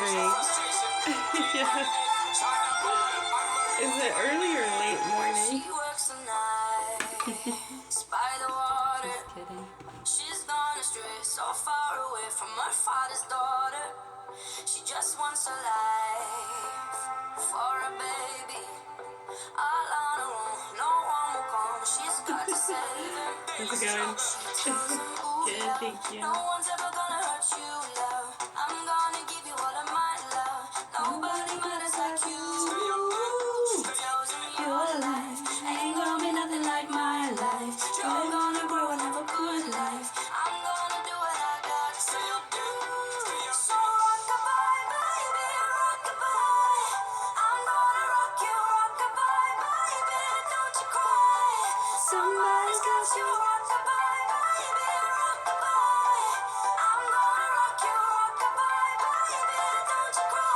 morning. Yeah. Is it early or late morning? Just kidding. She's gone astray, so far away from her father's daughter. She just wants a life for a baby. All on her own, no one will come. She's got to save him. How's it going? Good, thank you. No one's ever gonna hurt you, love. I'm gonna give you all of my love. Nobody matters like you. Your life ain't gonna be nothing like my life. You're gonna grow and have a good life. I'm gonna do what I got to do. So rock-a-bye, baby, rock-a-bye. I'm gonna rock you, rock-a-bye, baby, don't you cry. Somebody's got you, rock-a-bye, baby, rock-a-bye. I'm gonna rock you, rock-a-bye, baby, don't you cry.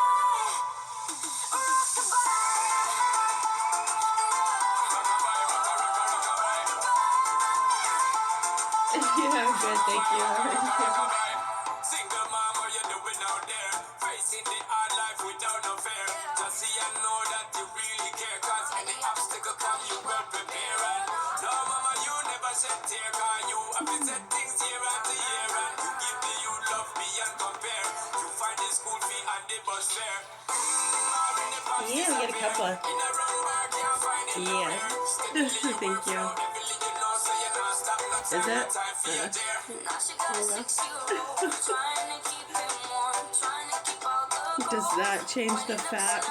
Yeah, I'm good, thank you. Single mom, what you doing out there? Facing the hard life without no fear. Just see and know that you really care. Cause any obstacle come, you well prepare. And no mama, you never shed tear. Cause you have been set things year after year. And you give the you love beyond compare. You find the school fee and the bus fare. Yeah, we get a couple. Yeah. Thank you. Is it? Does that change the facts?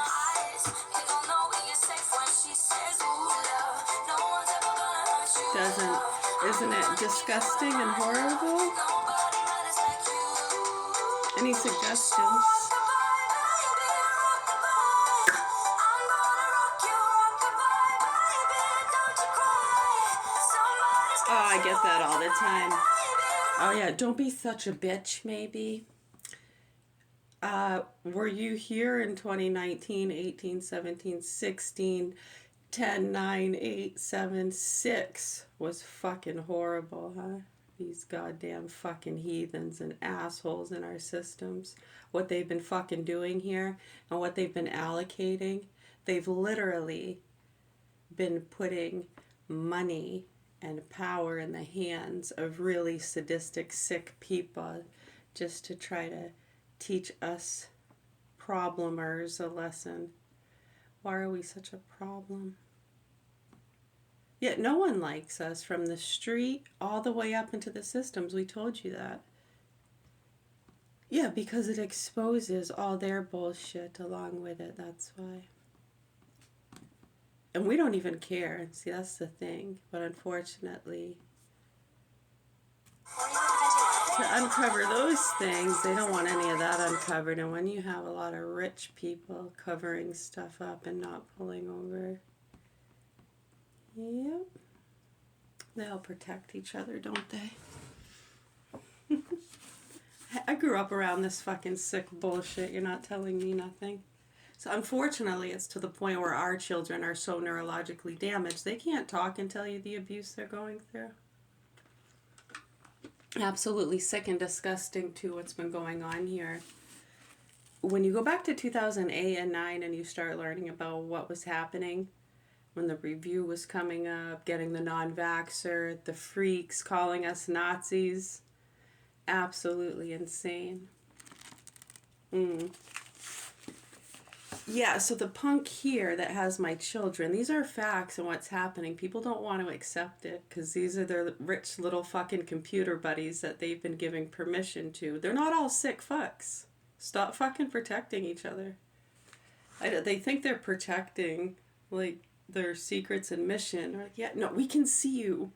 Doesn't. Isn't it disgusting and horrible? Any suggestions? Oh, I get that all the time. Oh yeah, don't be such a bitch, maybe. Were you here in 2019, 18, 17, 16, 10, 9, 8, 7, 6 was fucking horrible, huh? These goddamn fucking heathens and assholes in our systems. What they've been fucking doing here and what they've been allocating. They've literally been putting money and power in the hands of really sadistic, sick people just to try to teach us problemers a lesson. Why are we such a problem? Yet no one likes us from the street all the way up into the systems. We told you that. Yeah, because it exposes all their bullshit along with it. That's why. And we don't even care. See, that's the thing. But unfortunately, to uncover those things, they don't want any of that uncovered. And when you have a lot of rich people covering stuff up and not pulling over, yep, they all protect each other, don't they? I grew up around this fucking sick bullshit. You're not telling me nothing. So unfortunately, it's to the point where our children are so neurologically damaged, they can't talk and tell you the abuse they're going through. Absolutely sick and disgusting, too, what's been going on here. When you go back to 2008 and 9 and you start learning about what was happening, when the review was coming up, getting the non-vaxxer, the freaks calling us Nazis, absolutely insane. Yeah, so the punk here that has my children, these are facts and what's happening. People don't want to accept it because these are their rich little fucking computer buddies that they've been giving permission to. They're not all sick fucks. Stop fucking protecting each other. They think they're protecting, like, their secrets and mission. Or like, yeah, no, we can see you.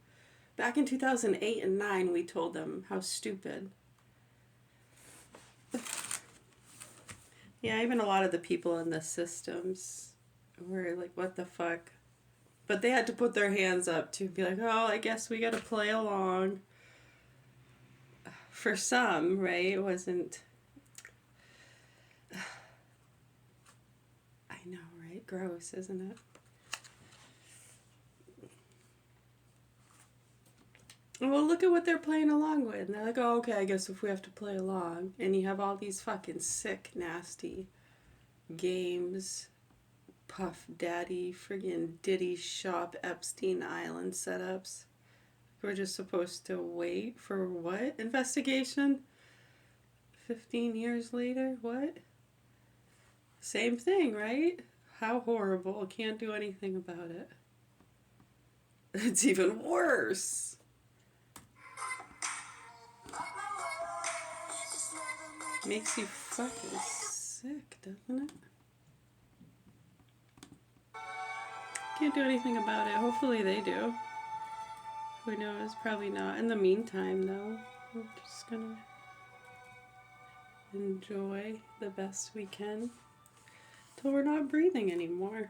Back in 2008 and 9, we told them how stupid. Yeah, even a lot of the people in the systems were like, what the fuck? But they had to put their hands up to be like, oh, I guess we gotta play along. For some, right? It wasn't... I know, right? Gross, isn't it? Well, look at what they're playing along with. And they're like, oh, okay, I guess if we have to play along. And you have all these fucking sick, nasty games, Puff Daddy, friggin' Diddy Shop, Epstein Island setups. We're just supposed to wait for what? Investigation? 15 years later? What? Same thing, right? How horrible. Can't do anything about it. It's even worse. Makes you fucking sick, doesn't it? Can't do anything about it. Hopefully they do. Who knows? Probably not. In the meantime, though, we're just gonna enjoy the best we can till we're not breathing anymore.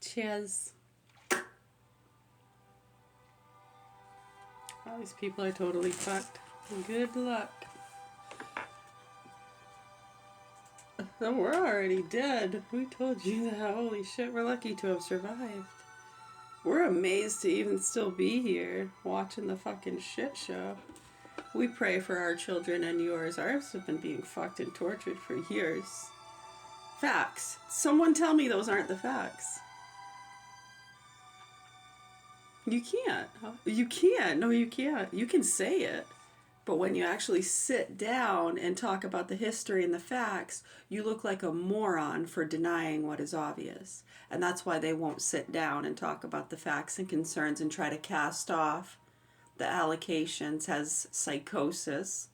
Cheers. All these people are totally fucked. Good luck. Oh, we're already dead. We told you that. Holy shit, we're lucky to have survived. We're amazed to even still be here watching the fucking shit show. We pray for our children and yours. Ours have been being fucked and tortured for years. Facts. Someone tell me those aren't the facts. You can't. You can't. No, you can't. You can say it. But when you actually sit down and talk about the history and the facts, you look like a moron for denying what is obvious. And that's why they won't sit down and talk about the facts and concerns and try to cast off the allocations as psychosis,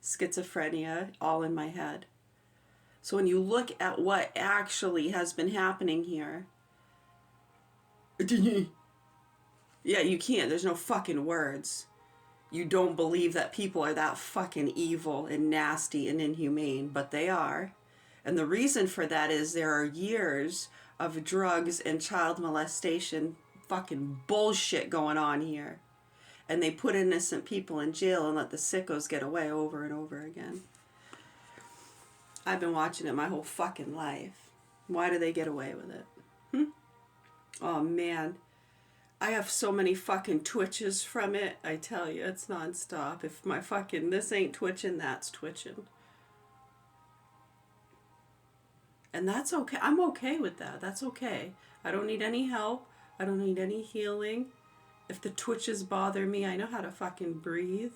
schizophrenia, all in my head. So when you look at what actually has been happening here, yeah, you can't. There's no fucking words. You don't believe that people are that fucking evil and nasty and inhumane, but they are. And the reason for that is there are years of drugs and child molestation fucking bullshit going on here. And they put innocent people in jail and let the sickos get away over and over again. I've been watching it my whole fucking life. Why do they get away with it? Oh man. I have so many fucking twitches from it. I tell you, it's nonstop. If my fucking this ain't twitching, that's twitching. And that's okay. I'm okay with that. That's okay. I don't need any help. I don't need any healing. If the twitches bother me, I know how to fucking breathe.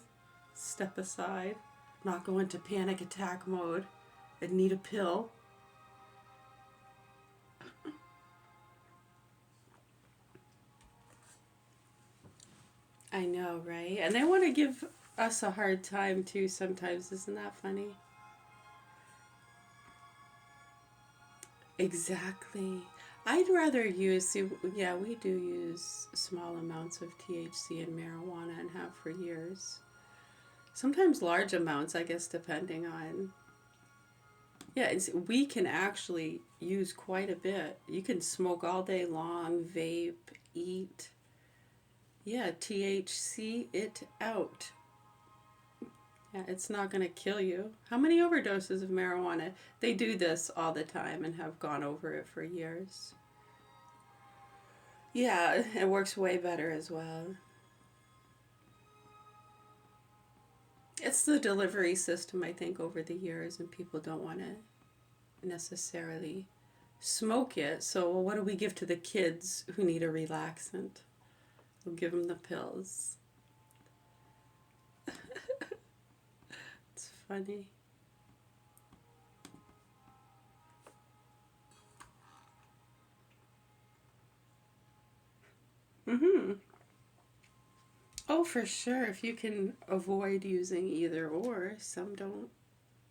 Step aside. Not go into panic attack mode. I need a pill. I know, right? And they want to give us a hard time too sometimes. Isn't that funny? Exactly. I'd rather use, see, yeah, we do use small amounts of THC in marijuana and have for years. Sometimes large amounts, I guess, depending on. Yeah, we can actually use quite a bit. You can smoke all day long, vape, eat. Yeah, THC it out. Yeah, it's not going to kill you. How many overdoses of marijuana? They do this all the time and have gone over it for years. Yeah, it works way better as well. It's the delivery system, I think, over the years, and people don't want to necessarily smoke it. So, well, what do we give to the kids who need a relaxant? We'll give them the pills. It's funny. Mm-hmm. Oh, for sure. If you can avoid using either or, some don't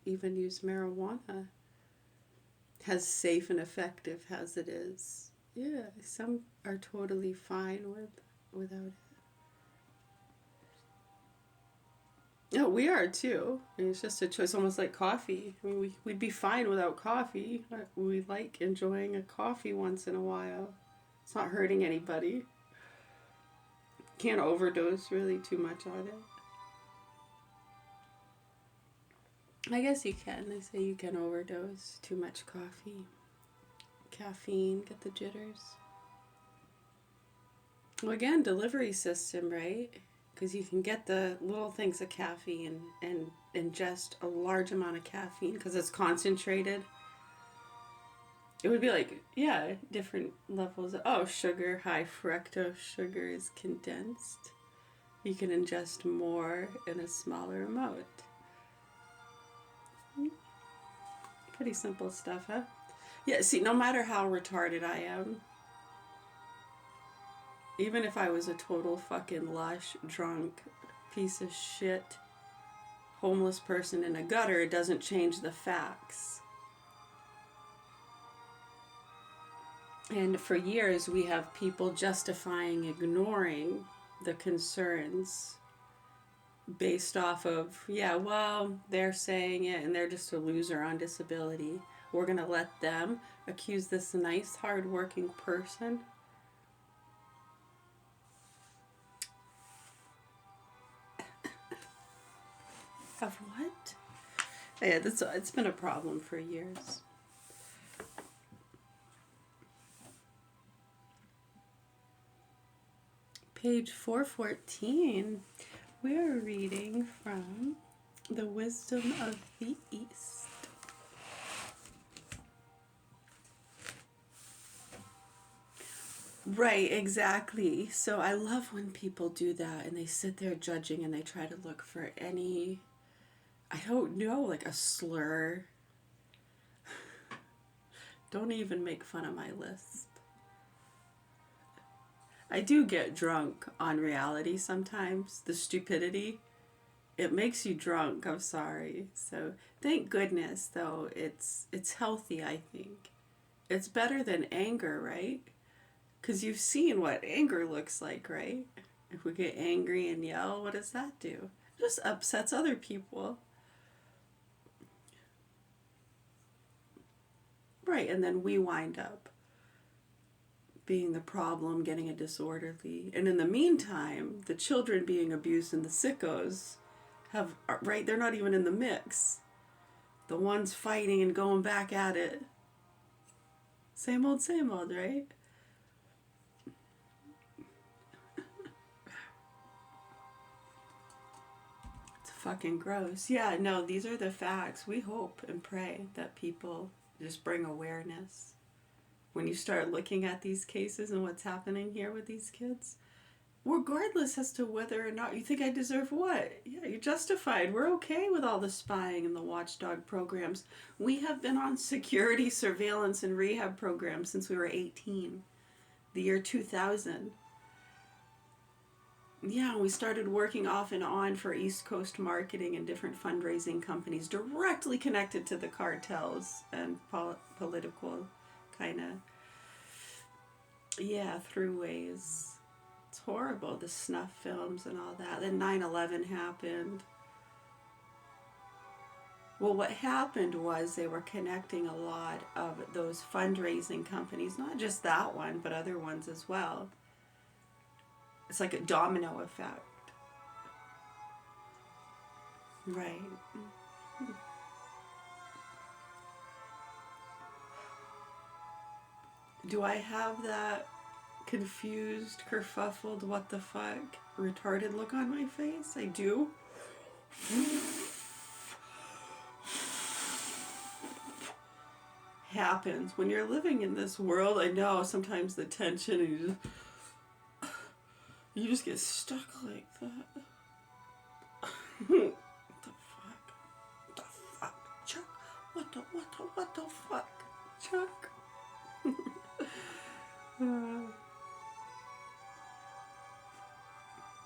even use marijuana. As safe and effective as it is. Yeah, some are totally fine without it. No, we are too. I mean, it's just a choice, almost like coffee. I mean, we'd be fine without coffee. We like enjoying a coffee once in a while. It's not hurting anybody. Can't overdose really too much on it. I guess you can. They say you can overdose too much coffee. Caffeine, get the jitters. Well, again, delivery system, right? Because you can get the little things of caffeine and ingest a large amount of caffeine because it's concentrated. It would be like, yeah, different levels of, oh, sugar, high fructose sugar is condensed. You can ingest more in a smaller amount. Pretty simple stuff, huh? Yeah, see, no matter how retarded I am, even if I was a total fucking lush, drunk, piece of shit, homeless person in a gutter, it doesn't change the facts. And for years, we have people justifying ignoring the concerns based off of, yeah, well, they're saying it and they're just a loser on disability. We're going to let them accuse this nice, hardworking person. Of what? Yeah, it's been a problem for years. Page 414, we're reading from The Wisdom of the East. Right, exactly. So I love when people do that and they sit there judging and they try to look for any, I don't know, like a slur. Don't even make fun of my lisp. I do get drunk on reality sometimes. The stupidity, it makes you drunk. I'm sorry. So thank goodness, though, it's healthy, I think. It's better than anger, right? Because you've seen what anger looks like, right? If we get angry and yell, what does that do? It just upsets other people. Right, and then we wind up being the problem, getting a disorderly. And in the meantime, the children being abused and the sickos have, right, they're not even in the mix. The ones fighting and going back at it. Same old, right? It's fucking gross. Yeah, no, these are the facts. We hope and pray that people just bring awareness. When you start looking at these cases and what's happening here with these kids, regardless as to whether or not you think I deserve what. Yeah, you're justified. We're okay with all the spying and the watchdog programs. We have been on security, surveillance, and rehab programs since we were 18, the year 2000. Yeah, we started working off and on for East Coast marketing and different fundraising companies directly connected to the cartels and political kind of, yeah, throughways. It's horrible, the snuff films and all that. Then 9/11 happened. Well, what happened was they were connecting a lot of those fundraising companies, not just that one, but other ones as well. It's like a domino effect. Right. Do I have that confused, kerfuffled, what the fuck, retarded look on my face? I do. Happens when you're living in this world. I know sometimes the tension and you just get stuck like that. What the fuck? What the fuck? Chuck? What the fuck? Chuck?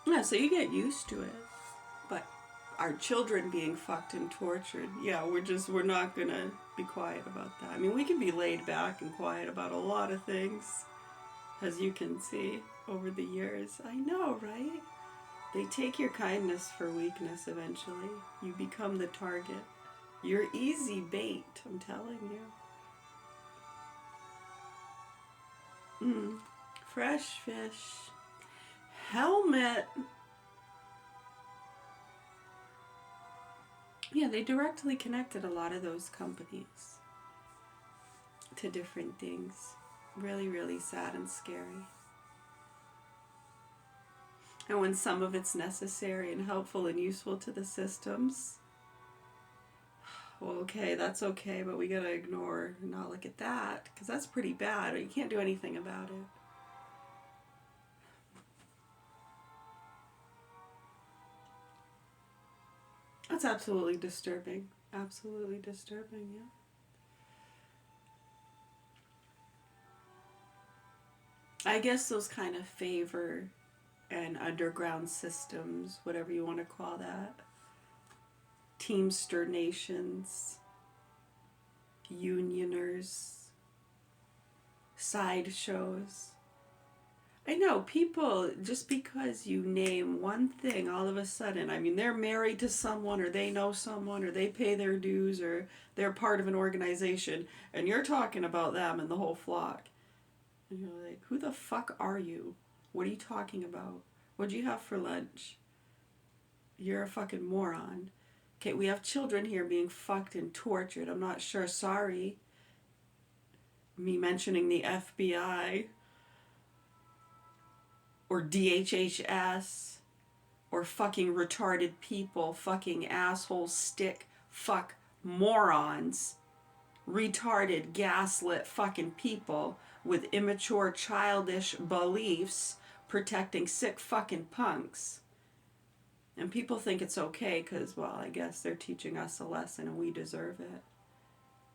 Yeah, so you get used to it. But our children being fucked and tortured, yeah, we're not gonna be quiet about that. I mean, we can be laid back and quiet about a lot of things, as you can see over the years. I know, right? They take your kindness for weakness eventually. You become the target. You're easy bait, I'm telling you. Fresh fish. Helmet. Yeah, they directly connected a lot of those companies to different things. Really, really sad and scary. And when some of it's necessary and helpful and useful to the systems, well, okay, that's okay, but we gotta ignore and not look at that, because that's pretty bad, or you can't do anything about it. That's absolutely disturbing. Absolutely disturbing, yeah. I guess those kind of favor and underground systems, whatever you want to call that, Teamster nations, unioners, sideshows. I know people, just because you name one thing, all of a sudden, I mean, they're married to someone, or they know someone, or they pay their dues, or they're part of an organization, and you're talking about them and the whole flock. And you're like, who the fuck are you? What are you talking about? What'd you have for lunch? You're a fucking moron. Okay, we have children here being fucked and tortured. I'm not sure. Sorry. Me mentioning the FBI or DHHS or fucking retarded people, fucking asshole stick fuck morons, retarded gaslit fucking people with immature childish beliefs protecting sick fucking punks. And people think it's okay because, well, I guess they're teaching us a lesson and we deserve it.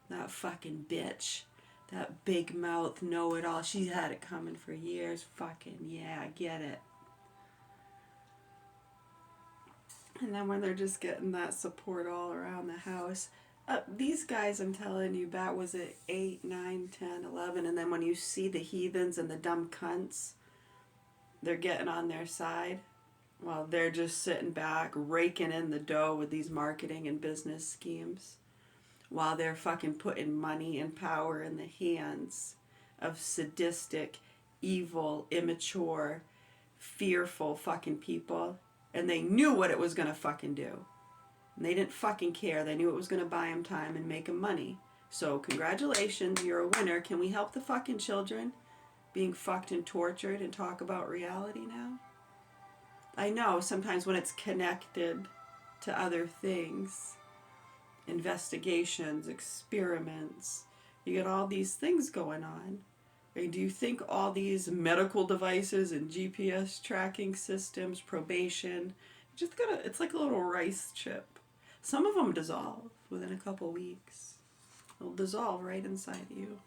That fucking bitch. That big mouth know-it-all. She's had it coming for years. Fucking, yeah, I get it. And then when they're just getting that support all around the house. These guys, I'm telling you, that was at 8, 9, 10, 11. And then when you see the heathens and the dumb cunts, they're getting on their side. Well, they're just sitting back, raking in the dough with these marketing and business schemes, while they're fucking putting money and power in the hands of sadistic, evil, immature, fearful fucking people. And they knew what it was gonna fucking do. And they didn't fucking care. They knew it was gonna buy them time and make them money. So congratulations, you're a winner. Can we help the fucking children being fucked and tortured and talk about reality now? I know sometimes when it's connected to other things, investigations, experiments, you get all these things going on. And do you think all these medical devices and GPS tracking systems, probation, just gotta, it's like a little rice chip. Some of them dissolve within a couple weeks. They'll dissolve right inside you.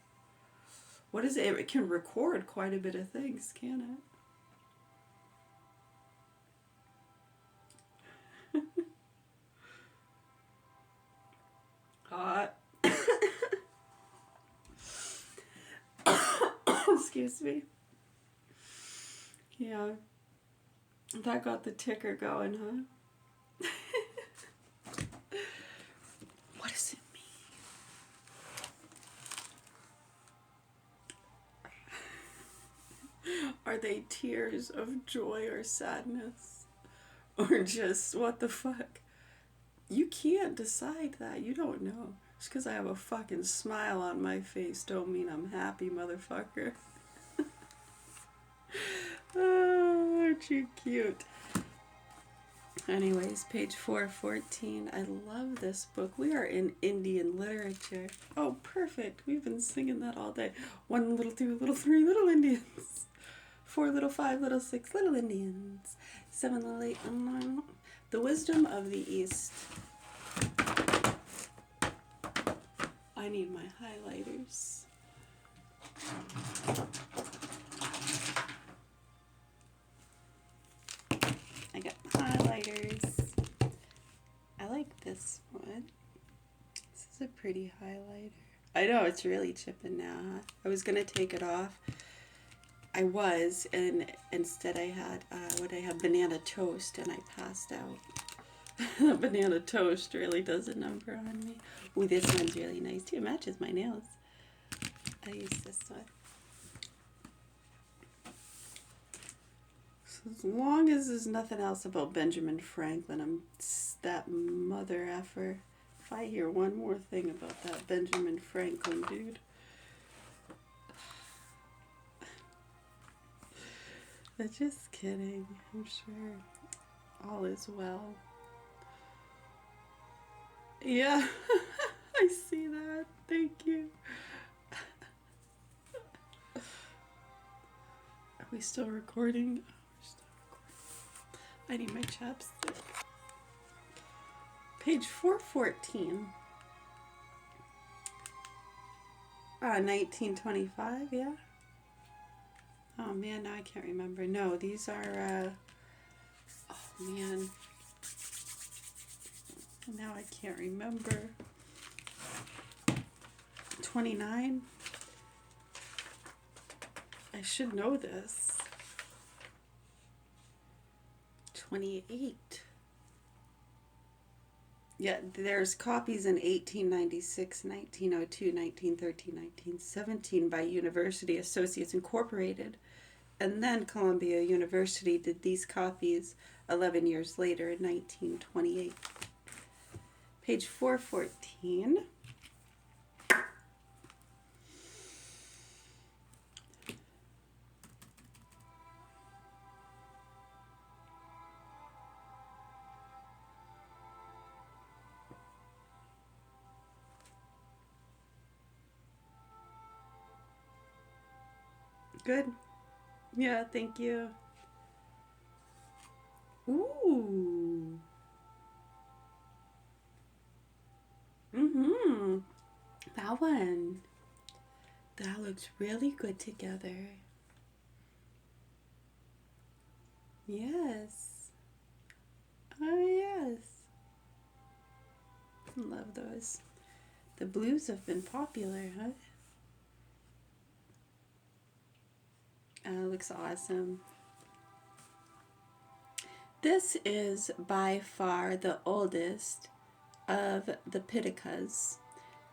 What is it? It can record quite a bit of things, can it? Hot. Excuse me. Yeah. That got the ticker going, huh? What does it mean? Are they tears of joy or sadness? Or just, what the fuck? You can't decide that. You don't know. Just because I have a fucking smile on my face don't mean I'm happy, motherfucker. Oh, aren't you cute? Anyways, page 414. I love this book. We are in Indian literature. Oh, perfect. We've been singing that all day. 1 little 2 little 3 little Indians. 4 little 5 little 6 little Indians. 7 little 8 little 9. The wisdom of the East. I need my highlighters. I got highlighters. I like this one. This is a pretty highlighter. I know, it's really chipping now, huh? I was going to take it off. I was, and instead I had, banana toast, and I passed out. Banana toast really does a number on me. Ooh, this one's really nice too. It matches my nails. I use this one. So as long as there's nothing else about Benjamin Franklin, I'm that mother effer. If I hear one more thing about that Benjamin Franklin dude, I just kidding. I'm sure all is well. Yeah, I see that. Thank you. Are we still recording? Oh, we're still recording. I need my chapstick. Page 414. 1925, yeah? Oh man, now I can't remember. No, these are, oh man. Now I can't remember. 29? I should know this. 28. Yeah, there's copies in 1896, 1902, 1913, 1917 by University Associates Incorporated. And then Columbia University did these copies 11 years later in 1928. Page 414. Good. Yeah, thank you. Ooh. Mm-hmm. That one. That looks really good together. Yes. Oh, yes. Love those. The blues have been popular, huh? Looks awesome. This is by far the oldest of the Pitakas,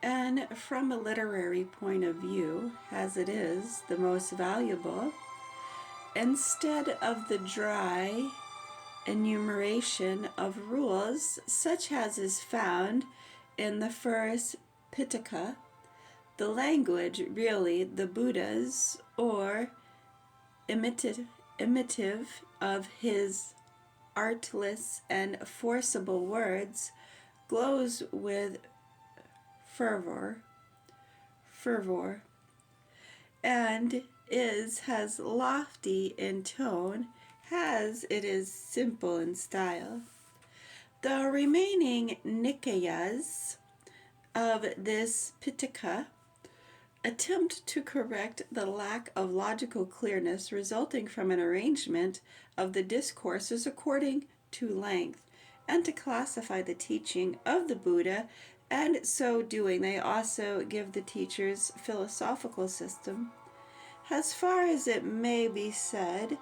and from a literary point of view, as it is the most valuable, instead of the dry enumeration of rules such as is found in the first Pitaka, the language really the Buddha's or imitative of his artless and forcible words glows with fervor, and is as lofty in tone as it is simple in style. The remaining Nikayas of this Pitaka attempt to correct the lack of logical clearness resulting from an arrangement of the discourses according to length, and to classify the teaching of the Buddha, and so doing they also give the teacher's philosophical system, as far as it may be said,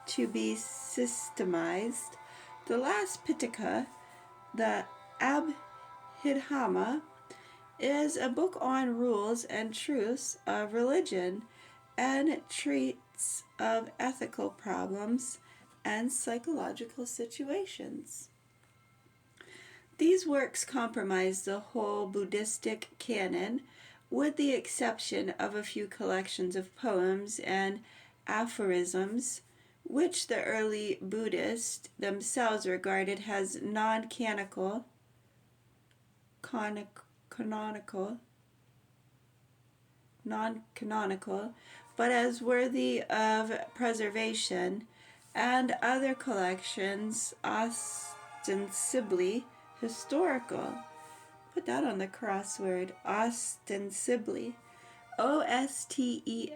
to be systemized. The last Pitaka, the Abhidhamma, is a book on rules and truths of religion, and treats of ethical problems and psychological situations. These works comprise the whole Buddhistic canon, with the exception of a few collections of poems and aphorisms, which the early Buddhists themselves regarded as non-canonical, but as worthy of preservation, and other collections ostensibly historical. Put that on the crossword, ostensibly. Ostensibly.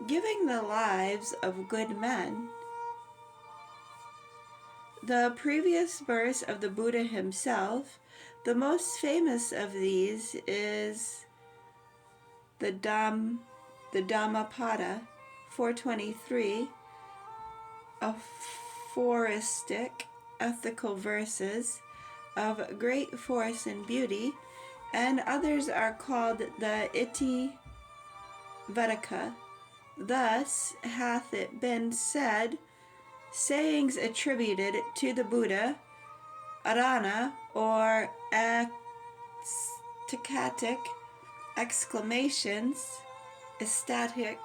Giving the lives of good men. The previous verse of the Buddha himself, the most famous of these, is the Dhammapada 423, aphoristic ethical verses of great force and beauty, and others are called the Iti Vedaka. Thus hath it been said, sayings attributed to the Buddha, arana or ecstatic exclamations, ecstatic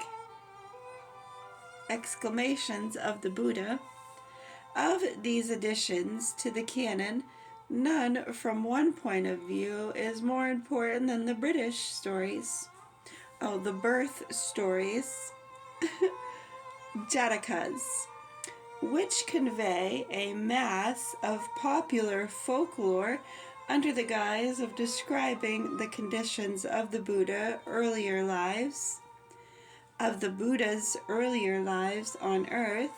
exclamations of the Buddha. Of these additions to the canon, none from one point of view is more important than the British stories. Oh, the birth stories, Jatakas, which convey a mass of popular folklore under the guise of describing the conditions of the Buddha's earlier lives on earth,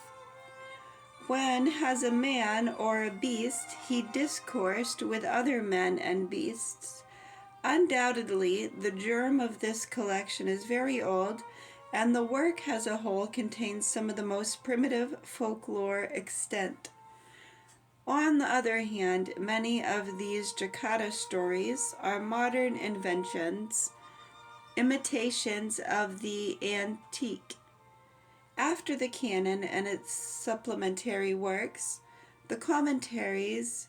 when, as a man or a beast, he discoursed with other men and beasts. Undoubtedly, the germ of this collection is very old, and the work as a whole contains some of the most primitive folklore extant. On the other hand, many of these Jakarta stories are modern inventions, imitations of the antique. After the canon and its supplementary works, the commentaries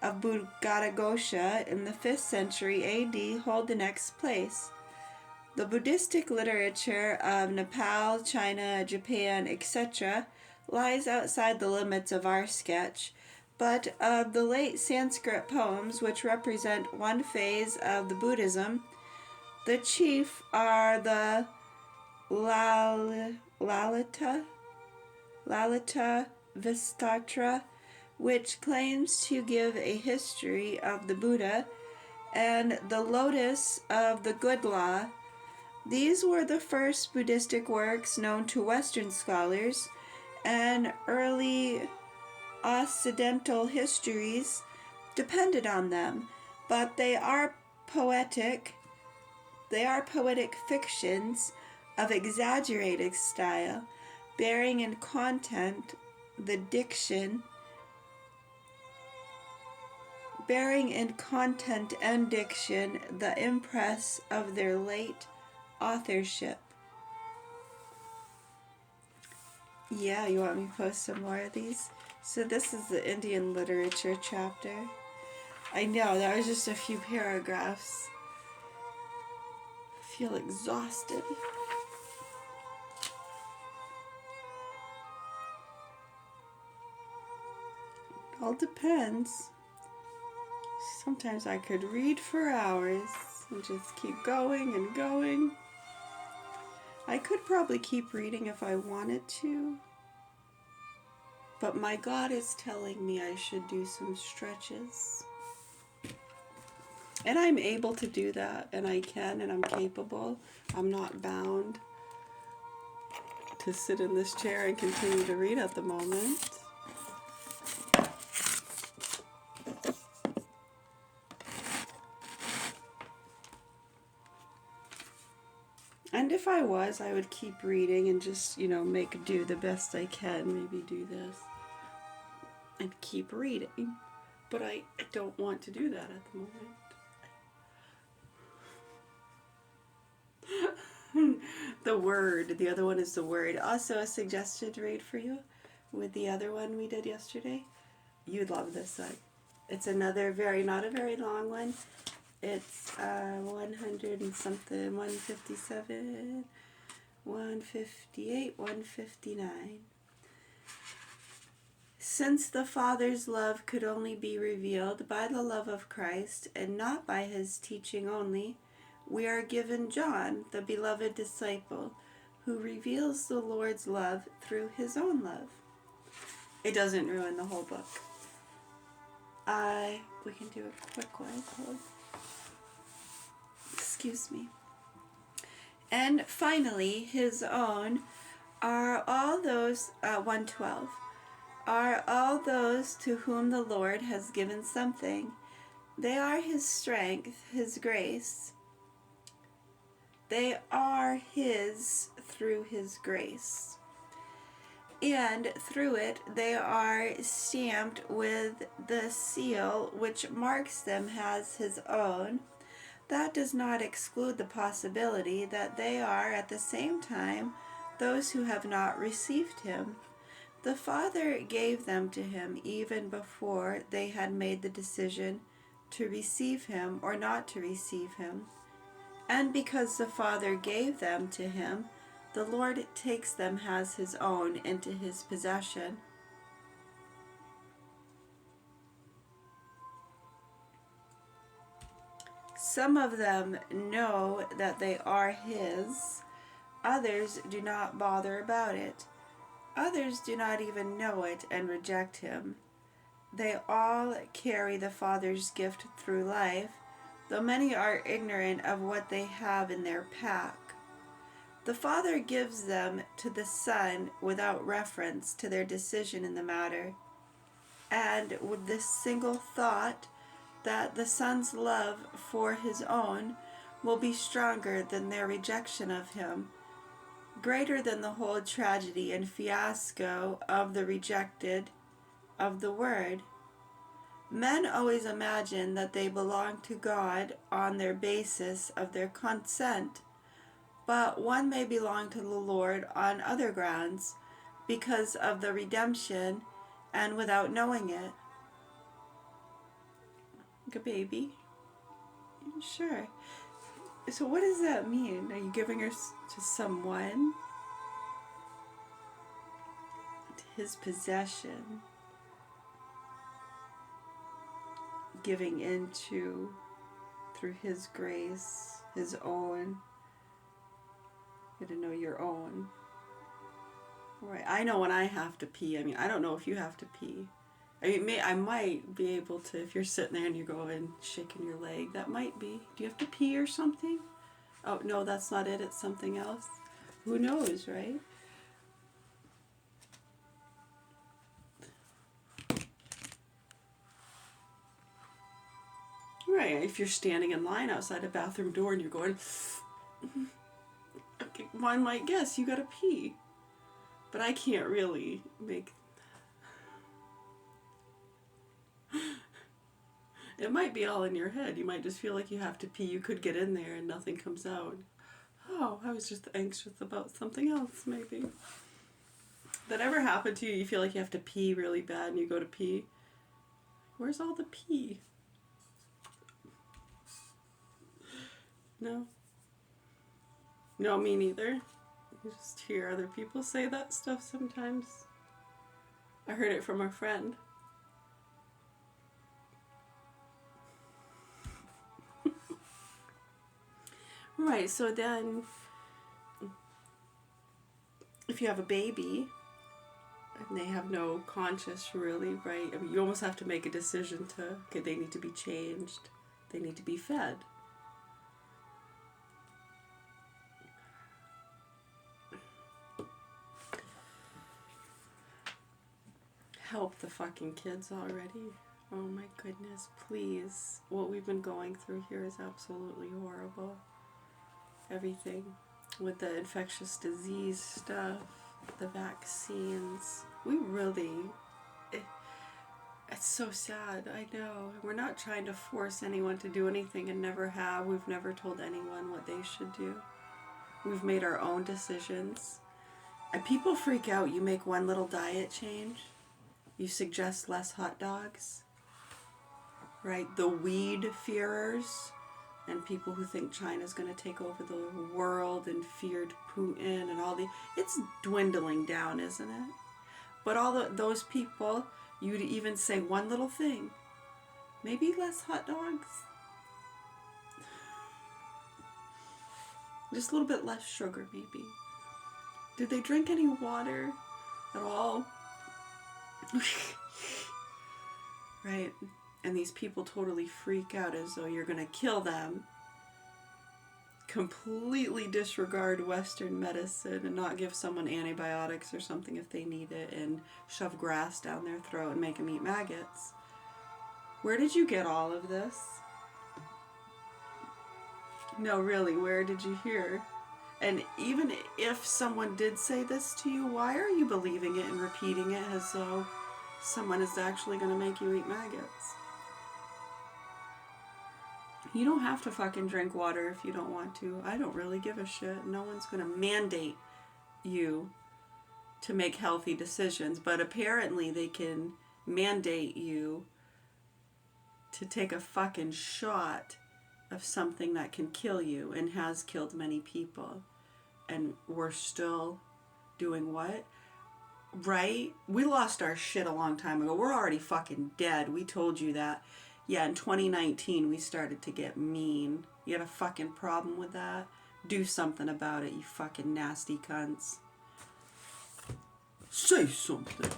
of Buddhaghosa in the 5th century AD hold the next place. The Buddhistic literature of Nepal, China, Japan, etc. lies outside the limits of our sketch, but of the late Sanskrit poems, which represent one phase of the Buddhism, the chief are the Lalita Vistatra, which claims to give a history of the Buddha, and the Lotus of the Good Law. These were the first Buddhistic works known to Western scholars, and early Occidental histories depended on them, but they are poetic fictions of exaggerated style, bearing in content and diction the impress of their late authorship. Yeah, you want me to post some more of these? So this is the Indian literature chapter. I know, that was just a few paragraphs. I feel exhausted. It all depends. Sometimes I could read for hours and just keep going and going. I could probably keep reading if I wanted to, but my God is telling me I should do some stretches. And I'm able to do that, and I can, and I'm capable. I'm not bound to sit in this chair and continue to read at the moment. And if I was, I would keep reading and just, make do the best I can. Maybe do this and keep reading. But I don't want to do that at the moment. The other one is the Word. Also a suggested read for you with the other one we did yesterday. You'd love this one. It's another not a very long one. It's 100 and something, 157, 158, 159. Since the Father's love could only be revealed by the love of Christ and not by his teaching only, we are given John, the beloved disciple, who reveals the Lord's love through his own love. It doesn't ruin the whole book. We can do a quick one. Excuse me. And finally, his own are all those, 112, are all those to whom the Lord has given something. They are his strength, his grace. They are his through his grace. And through it they are stamped with the seal which marks them as his own. That does not exclude the possibility that they are at the same time those who have not received him. The Father gave them to him even before they had made the decision to receive him or not to receive him. And because the Father gave them to him, the Lord takes them as his own into his possession. Some of them know that they are his. Others do not bother about it. Others do not even know it and reject him. They all carry the Father's gift through life, though many are ignorant of what they have in their pack. The Father gives them to the Son without reference to their decision in the matter, and with this single thought that the Son's love for his own will be stronger than their rejection of him, greater than the whole tragedy and fiasco of the rejected of the Word. Men always imagine that they belong to God on their basis of their consent, but one may belong to the Lord on other grounds because of the redemption and without knowing it. Like a baby? Sure. So what does that mean? Are you giving her to someone? To his possession? Giving into, through his grace, his own. You gotta know your own. Right. I know when I have to pee. I mean, I don't know if you have to pee. I mean, I might be able to, if you're sitting there and you're going, shaking your leg, that might be. Do you have to pee or something? Oh, no, that's not it. It's something else. Who knows, right? Right. If you're standing in line outside a bathroom door and you're going, okay, one might guess you gotta pee. But I can't really make... It might be all in your head. You might just feel like you have to pee. You could get in there and nothing comes out. Oh, I was just anxious about something else, maybe. That ever happened to you? You feel like you have to pee really bad and you go to pee? Where's all the pee? No? No, me neither. You just hear other people say that stuff sometimes. I heard it from a friend. Right, so then if you have a baby and they have no conscience really, right? I mean, you almost have to make a decision to, okay, they need to be changed. They need to be fed. Help the fucking kids already. Oh my goodness, please. What we've been going through here is absolutely horrible. Everything with the infectious disease stuff, the vaccines. We really, it's so sad, I know. We're not trying to force anyone to do anything and never have. We've never told anyone what they should do. We've made our own decisions. And people freak out. You make one little diet change. You suggest less hot dogs. Right? The weed fearers and people who think China's going to take over the world and feared Putin and all the... It's dwindling down, isn't it? But all those people, you'd even say one little thing. Maybe less hot dogs. Just a little bit less sugar, maybe. Did they drink any water at all? Right. And these people totally freak out as though you're going to kill them. Completely disregard Western medicine and not give someone antibiotics or something if they need it and shove grass down their throat and make them eat maggots. Where did you get all of this? No, really, where did you hear? And even if someone did say this to you, why are you believing it and repeating it as though someone is actually going to make you eat maggots? You don't have to fucking drink water if you don't want to. I don't really give a shit. No one's going to mandate you to make healthy decisions, but apparently they can mandate you to take a fucking shot of something that can kill you and has killed many people. and we're still doing what? Right? We lost our shit a long time ago. We're already fucking dead. We told you that. Yeah, in 2019, we started to get mean. You got a fucking problem with that? Do something about it, you fucking nasty cunts. Say something.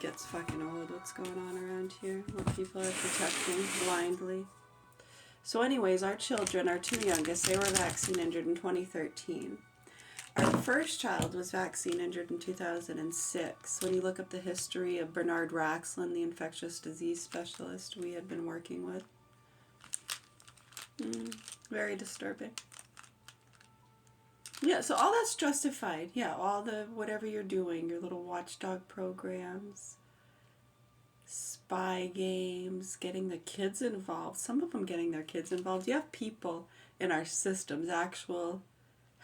Gets fucking old. What's going on around here? What people are protecting blindly. So anyways, our children, our two youngest, they were vaccine injured in 2013. Our first child was vaccine injured in 2006. When you look up the history of Bernard Raxlin, the infectious disease specialist we had been working with. Very disturbing. Yeah, so all that's justified. Yeah, all the whatever you're doing, your little watchdog programs, spy games, getting the kids involved. Some of them getting their kids involved. You have people in our systems, actual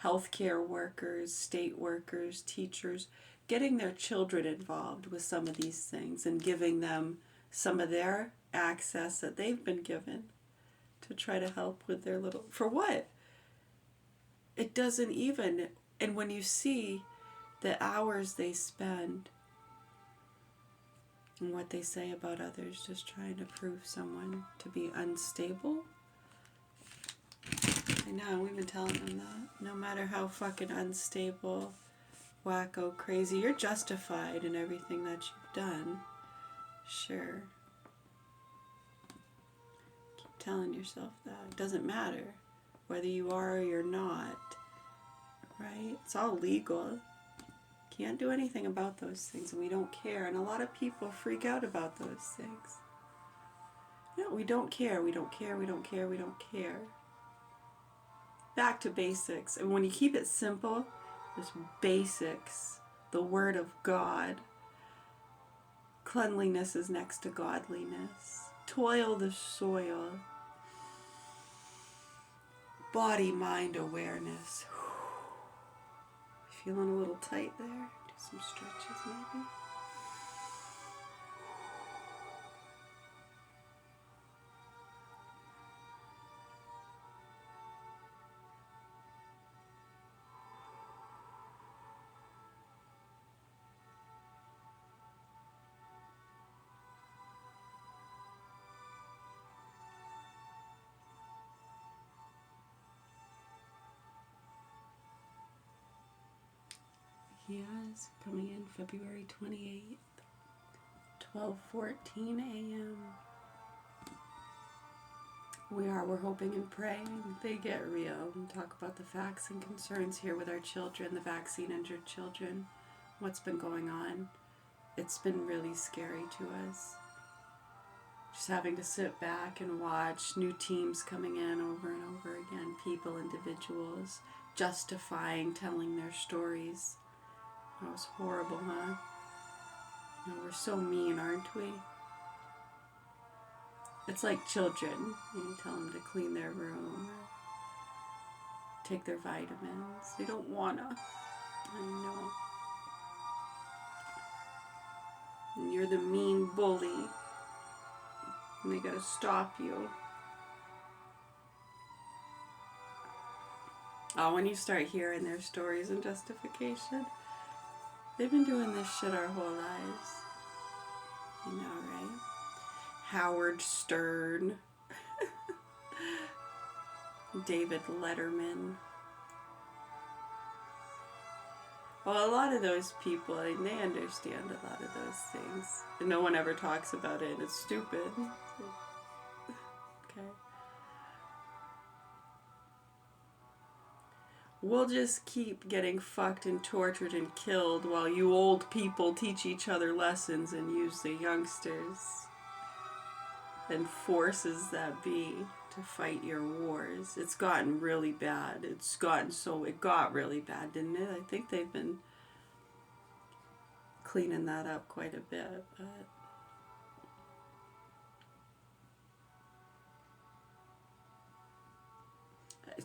healthcare workers, state workers, teachers, getting their children involved with some of these things and giving them some of their access that they've been given to try to help with their little... For what? It doesn't even... And when you see the hours they spend and what they say about others, just trying to prove someone to be unstable. I know, we've been telling them that. No matter how fucking unstable, wacko, crazy, you're justified in everything that you've done. Sure. Keep telling yourself that. It doesn't matter whether you are or you're not. Right? It's all legal. Can't do anything about those things, and we don't care. And a lot of people freak out about those things. No, we don't care. We don't care. We don't care. We don't care. Back to basics. And when you keep it simple, just basics, the Word of God. Cleanliness is next to godliness. Toil the soil. Body, mind awareness. Feeling a little tight there? Do some stretches maybe. Yes, coming in February 28th, 12:14 a.m. We're hoping and praying they get real and talk about the facts and concerns here with our children, the vaccine injured children, what's been going on. It's been really scary to us. Just having to sit back and watch new teams coming in over and over again, people, individuals, justifying, telling their stories. That was horrible, huh? You know, we're so mean, aren't we? It's like children. You tell them to clean their room or take their vitamins. They don't wanna. I know. And you're the mean bully. And they gotta stop you. Oh, when you start hearing their stories and justification. They've been doing this shit our whole lives. You know, right? Howard Stern. David Letterman. Well, a lot of those people, they understand a lot of those things. And no one ever talks about it. It's stupid. Okay. We'll just keep getting fucked and tortured and killed while you old people teach each other lessons and use the youngsters and forces that be to fight your wars. It's gotten really bad. It got really bad, didn't it? I think they've been cleaning that up quite a bit, but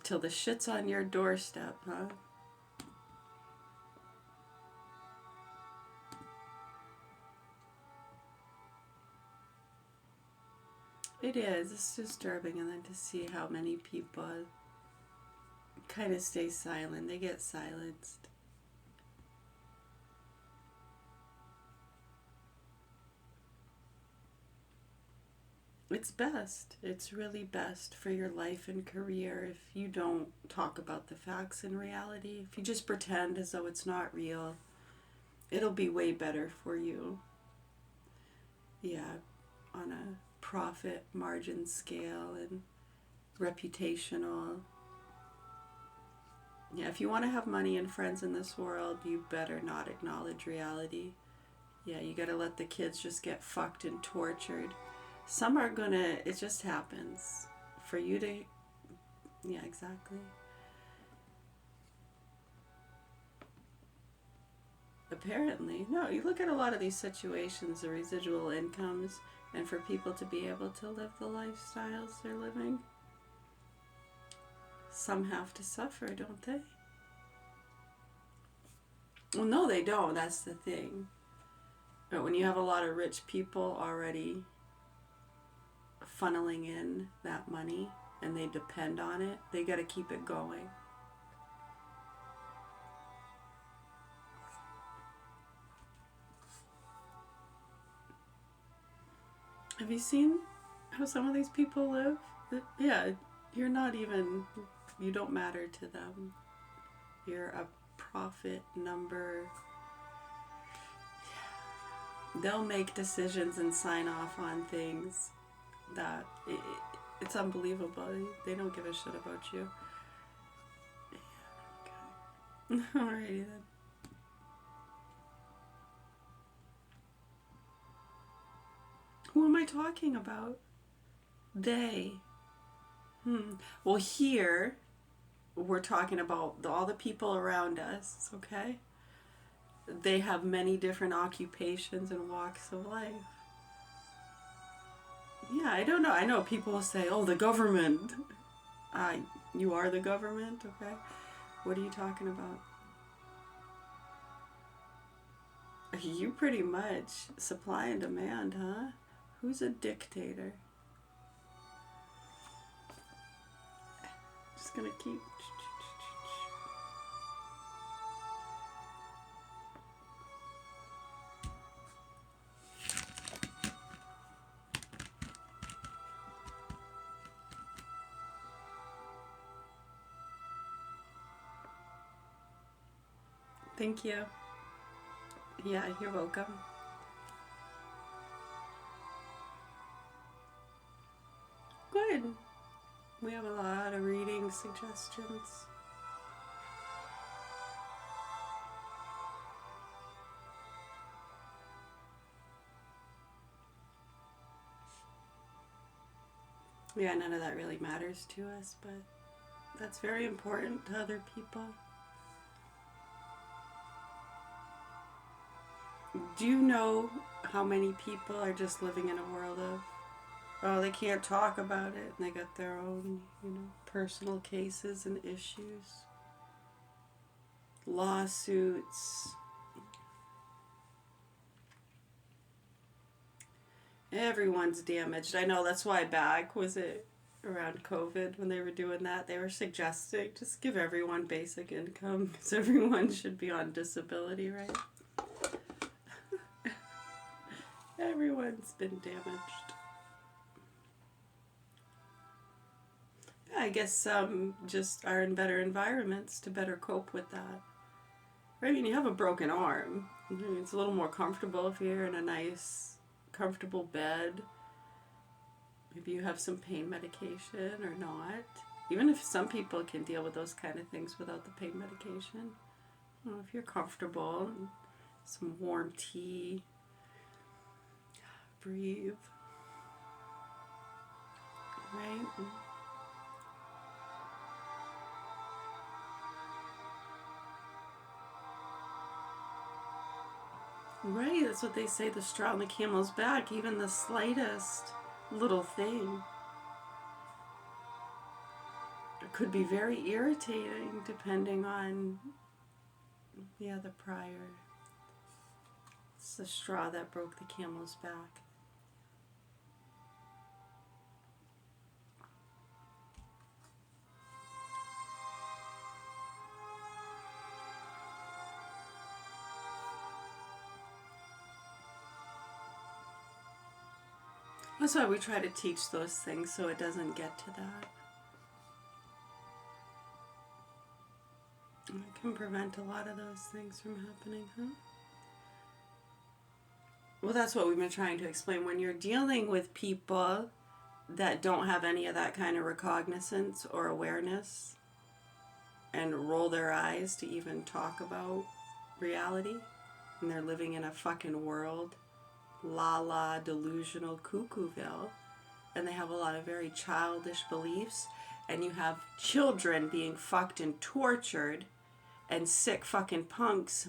till the shit's on your doorstep, huh? It is. It's disturbing, and then to see how many people kind of stay silent. They get silenced. It's best. It's really best for your life and career if you don't talk about the facts in reality. If you just pretend as though it's not real, it'll be way better for you. Yeah, on a profit margin scale and reputational. Yeah, if you want to have money and friends in this world, you better not acknowledge reality. Yeah, you gotta let the kids just get fucked and tortured. Some are gonna, it just happens. For you to, yeah, exactly. Apparently. No, you look at a lot of these situations, the residual incomes, and for people to be able to live the lifestyles they're living, some have to suffer, don't they? Well, no, they don't. That's the thing. But when you have a lot of rich people already funneling in that money and they depend on it, they got to keep it going. Have you seen how some of these people live? Yeah, you're not even, you don't matter to them. You're a profit number. They'll make decisions and sign off on things that it's unbelievable. They don't give a shit about you. Yeah, okay. Alrighty then. Who am I talking about? They. Well, here we're talking about all the people around us, okay? They have many different occupations and walks of life. Yeah, I don't know. I know people will say, oh, the government. You are the government, okay? What are you talking about? You pretty much supply and demand, huh? Who's a dictator? Just gonna keep. Thank you. Yeah, you're welcome. Good. We have a lot of reading suggestions. Yeah, none of that really matters to us, but that's very important to other people. Do you know how many people are just living in a world of, oh, they can't talk about it, and they got their own, personal cases and issues, lawsuits. Everyone's damaged. I know, that's why back, was it around COVID when they were doing that, they were suggesting just give everyone basic income because everyone should be on disability, right? Everyone's been damaged. I guess some just are in better environments to better cope with that. Right? I mean, you have a broken arm. It's a little more comfortable if you're in a nice, comfortable bed. Maybe you have some pain medication or not. Even if some people can deal with those kind of things without the pain medication. If you're comfortable, some warm tea, breathe. Right? Right, that's what they say, the straw on the camel's back, even the slightest little thing. It could be very irritating depending on, the prior. It's the straw that broke the camel's back. That's why we try to teach those things so it doesn't get to that. It can prevent a lot of those things from happening, huh? Well, that's what we've been trying to explain. When you're dealing with people that don't have any of that kind of recognizance or awareness and roll their eyes to even talk about reality, and they're living in a fucking world, la la, delusional cuckooville, and they have a lot of very childish beliefs, and you have children being fucked and tortured, and sick fucking punks